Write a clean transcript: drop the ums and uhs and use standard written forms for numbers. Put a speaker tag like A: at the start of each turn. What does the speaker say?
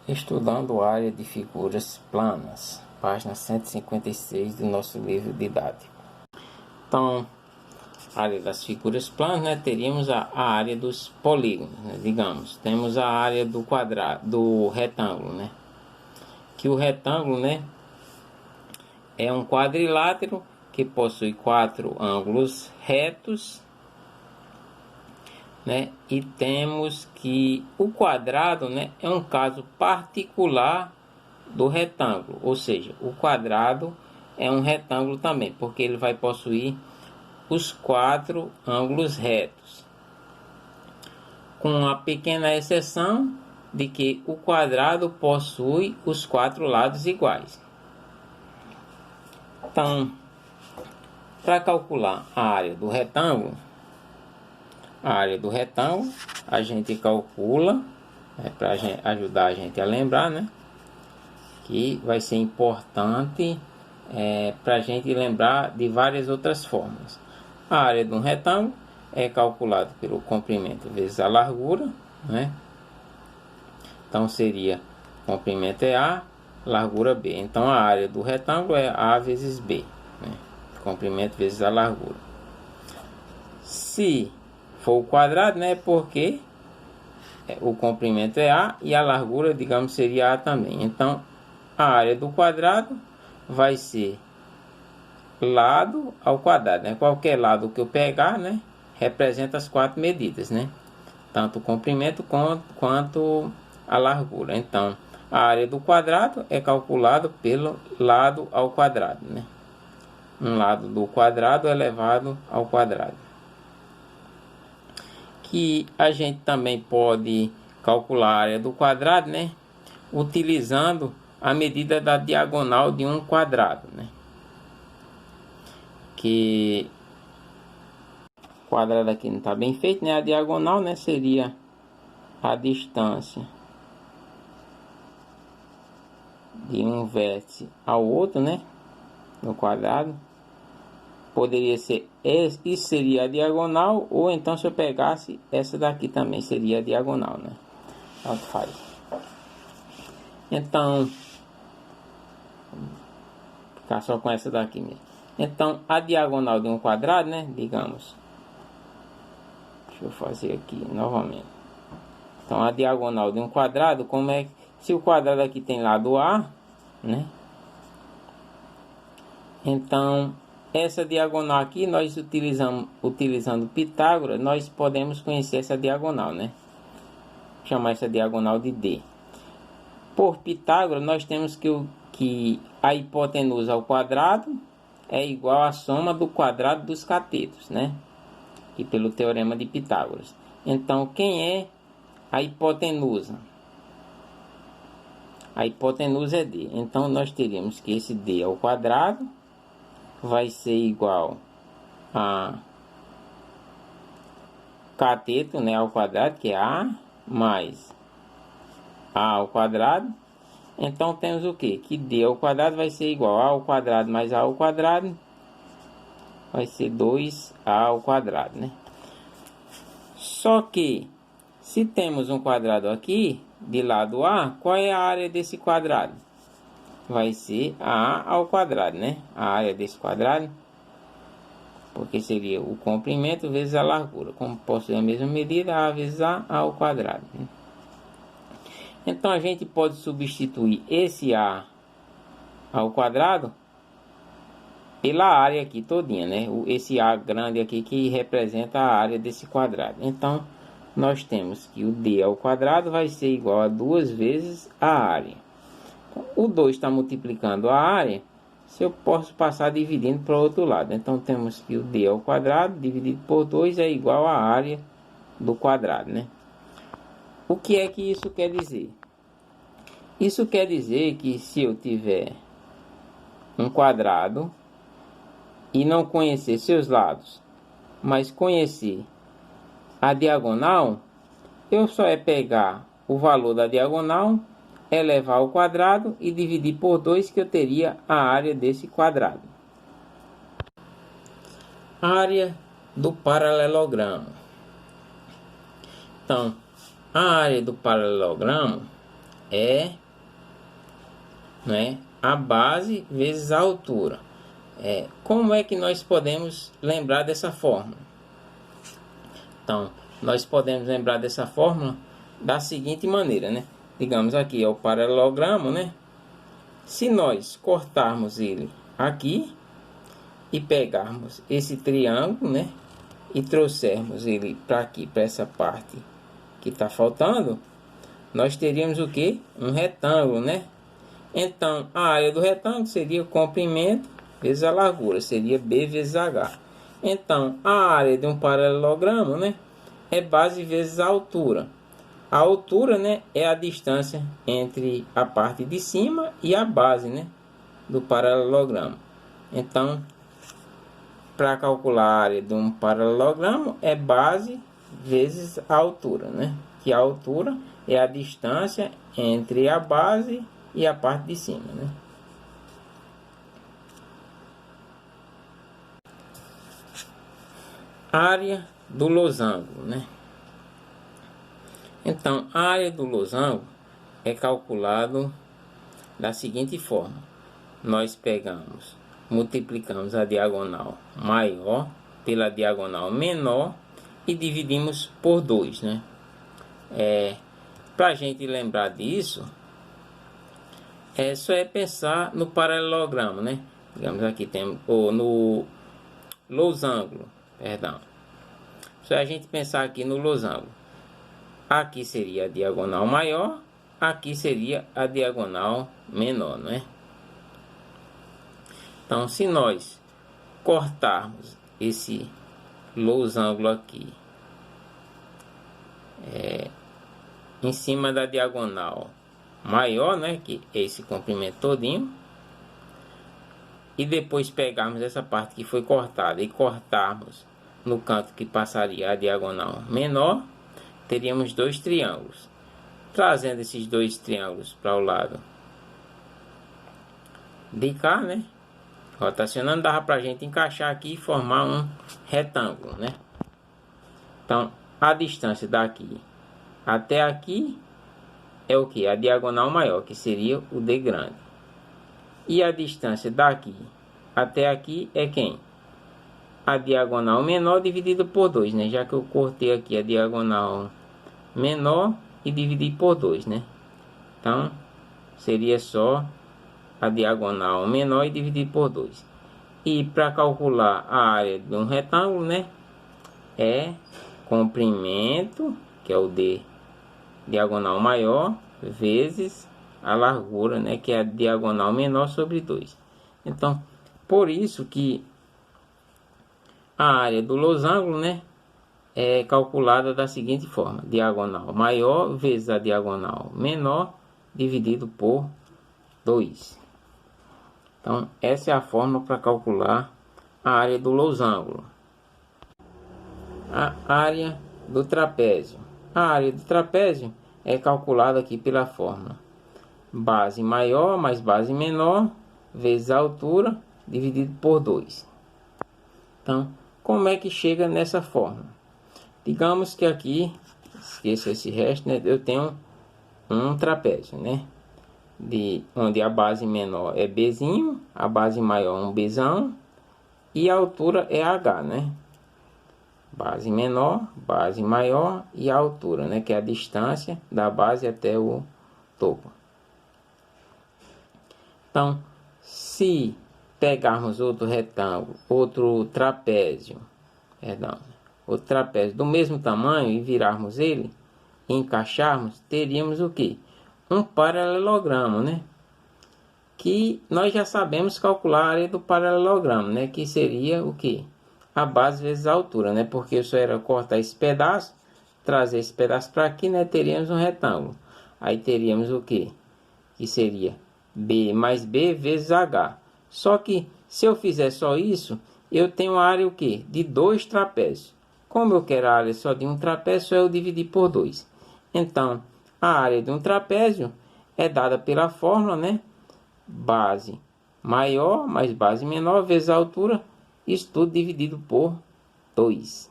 A: Estudando a área de figuras planas, página 156 do nosso livro didático. Então, a área das figuras planas, né, teríamos a área dos polígonos, né, digamos. Temos a área do quadrado, do retângulo, né? Que o retângulo, né, é um quadrilátero que possui 4 ângulos retos, né? E temos que o quadrado, né, é um caso particular do retângulo, ou seja, o quadrado é um retângulo também, porque ele vai possuir os 4 ângulos retos, com a pequena exceção de que o quadrado possui os 4 lados iguais. Então, para calcular a área do retângulo, a gente calcula, para ajudar a gente a lembrar, né? Que vai ser importante para a gente lembrar de várias outras formas. A área de um retângulo é calculada pelo comprimento vezes a largura, né? Então seria comprimento é A, largura B. Então a área do retângulo é A vezes B, né? Comprimento vezes a largura. Se for o quadrado, né? Porque o comprimento é A e a largura, digamos, seria A também. Então a área do quadrado vai ser lado ao quadrado, né? Qualquer lado que eu pegar, né, representa as 4 medidas, né? Tanto o comprimento quanto a largura. Então, a área do quadrado é calculada pelo lado ao quadrado, né? Um lado do quadrado elevado ao quadrado. Que a gente também pode calcular a área do quadrado, né, utilizando a medida da diagonal de um quadrado, né? Que o quadrado aqui não está bem feito, né? A diagonal, né, seria a distância de um vértice ao outro, né, no quadrado. Poderia ser isso, seria a diagonal, ou então se eu pegasse essa daqui também seria a diagonal, né? Tanto faz. Então, ficar só com essa daqui mesmo. Então, a diagonal de um quadrado, né, digamos, deixa eu fazer aqui novamente. Então, a diagonal de um quadrado, como é, se o quadrado aqui tem lado A, né? Então, essa diagonal aqui, nós utilizando Pitágoras, nós podemos conhecer essa diagonal, né? Chamar essa diagonal de D. Por Pitágoras, nós temos que a hipotenusa ao quadrado é igual à soma do quadrado dos catetos, né? E pelo teorema de Pitágoras. Então, quem é a hipotenusa? A hipotenusa é D. Então, nós teríamos que esse D ao quadrado vai ser igual a cateto, né, ao quadrado, que é A, mais A ao quadrado. Então, temos o que? Que D ao quadrado vai ser igual a ao quadrado mais A ao quadrado. Vai ser 2A ao quadrado, né? Só que, se temos um quadrado aqui, de lado A, qual é a área desse quadrado? Vai ser A ao quadrado, né? A área desse quadrado, porque seria o comprimento vezes a largura. Como possui a mesma medida, A vezes A ao quadrado, né? Então, a gente pode substituir esse A ao quadrado pela área aqui todinha, né? Esse A grande aqui que representa a área desse quadrado. Então, nós temos que o D ao quadrado vai ser igual a 2 vezes a área. O 2 está multiplicando a área, se eu posso passar dividindo para o outro lado. Então, temos que o D ao quadrado dividido por 2 é igual à área do quadrado, né? O que é que isso quer dizer? Isso quer dizer que se eu tiver um quadrado e não conhecer seus lados, mas conhecer a diagonal, eu só é pegar o valor da diagonal, elevar ao quadrado e dividir por 2, que eu teria a área desse quadrado. Área do paralelogramo. Então, a área do paralelogramo é, né, a base vezes a altura. Como é que nós podemos lembrar dessa fórmula? Então, nós podemos lembrar dessa fórmula da seguinte maneira, né? Digamos, aqui é o paralelogramo, né? Se nós cortarmos ele aqui e pegarmos esse triângulo, né, e trouxermos ele para aqui, para essa parte que está faltando, nós teríamos o que? Um retângulo, né? Então, a área do retângulo seria o comprimento vezes a largura, seria B vezes H. Então, a área de um paralelogramo, né, é base vezes a altura. A altura, né, é a distância entre a parte de cima e a base, né, do paralelogramo. Então, para calcular a área de um paralelogramo, é base vezes a altura, né? Que a altura é a distância entre a base e a parte de cima, né? Área do losango, né? Então, a área do losango é calculado da seguinte forma: nós multiplicamos a diagonal maior pela diagonal menor e dividimos por 2, né? Para a gente lembrar disso, só pensar no paralelogramo, né? Digamos, aqui temos, ou no losango, perdão. Só a gente pensar aqui no losango. Aqui seria a diagonal maior, aqui seria a diagonal menor, não é? Então, se nós cortarmos esse losango aqui em cima da diagonal maior, né, que é esse comprimento todinho, e depois pegarmos essa parte que foi cortada e cortarmos no canto que passaria a diagonal menor, teríamos dois triângulos. Trazendo esses dois triângulos para o lado de cá, né, rotacionando, dava para a gente encaixar aqui e formar um retângulo, né? Então, a distância daqui até aqui é o que? A diagonal maior, que seria o D grande. E a distância daqui até aqui é quem? A diagonal menor dividida por 2, né? Já que eu cortei aqui a diagonal menor e dividi por 2, né? Então, seria só a diagonal menor e dividir por 2. E para calcular a área de um retângulo, né, é comprimento, que é o D diagonal maior, vezes a largura, né, que é a diagonal menor sobre 2. Então, por isso que a área do losango, né, é calculada da seguinte forma: diagonal maior vezes a diagonal menor dividido por 2. Então, essa é a fórmula para calcular a área do losango. A área do trapézio. A área do trapézio é calculada aqui pela fórmula: base maior mais base menor vezes a altura dividido por 2. Então, como é que chega nessa fórmula? Digamos que aqui, esqueça esse resto, né? Eu tenho um trapézio, né? Onde a base menor é Bzinho, a base maior um Bzão e a altura é H, né? Base menor, base maior e a altura, né? Que é a distância da base até o topo. Então, se pegarmos outro retângulo, outro trapézio do mesmo tamanho e virarmos ele e encaixarmos, teríamos o que? Um paralelogramo, né? Que nós já sabemos calcular a área do paralelogramo, né? Que seria o que? A base vezes a altura, né? Porque só era cortar esse pedaço, trazer esse pedaço para aqui, né? Teríamos um retângulo. Aí teríamos o que? Que seria B mais B vezes H. Só que se eu fizer só isso, eu tenho a área o que? De 2 trapézios. Como eu quero a área só de um trapézio, só eu dividir por 2. Então, a área de um trapézio é dada pela fórmula, né? Base maior mais base menor vezes a altura, isso tudo dividido por 2.